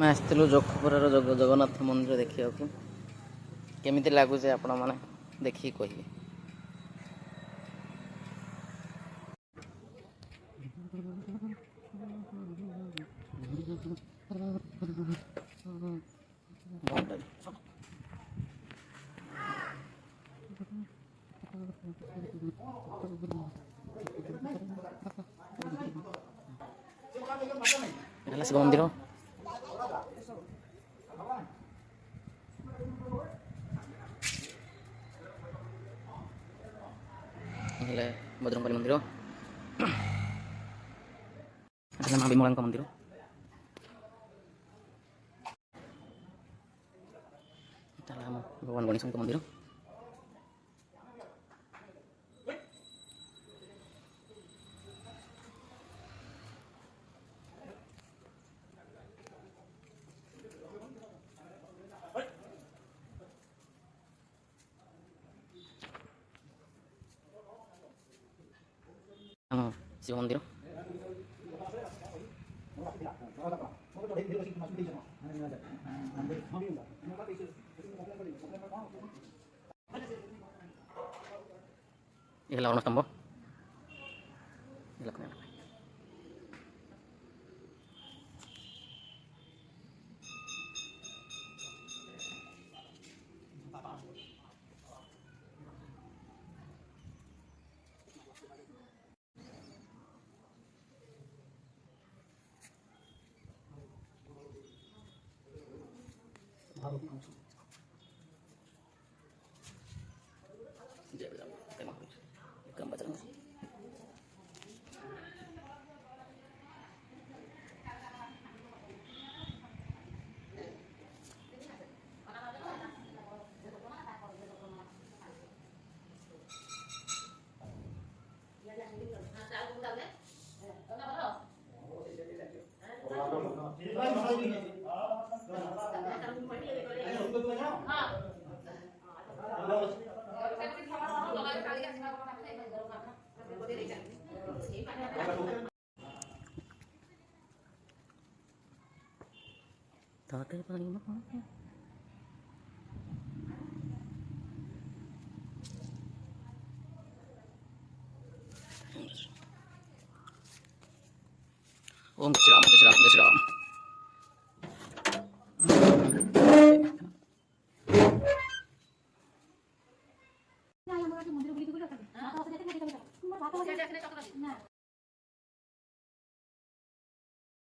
ଆମେ ଆସିଥିଲୁ ଯୋଖପୁରର ଜଗନ୍ନାଥ ମନ୍ଦିର ଦେଖିବାକୁ। କେମିତି ଲାଗୁଛି ଆପଣମାନେ ଦେଖିକି କହିବେ। ହେଲା ଶିବ ମନ୍ଦିର। ହେଲେ ବଜରଙ୍ଗବଲି ମନ୍ଦିର, ହେଲା ମା ବିମଳାଙ୍କ ମନ୍ଦିର। ହେଲା ଆମ ଭଗବାନ ଗଣେଶଙ୍କ ମନ୍ଦିର। ଆମ ଶିବ ମନ୍ଦିର। ଏ ହେଲା ଅରୁଣ ସ୍ତମ୍ଭ। ओम श्री राम जय श्री राम जय श्री राम।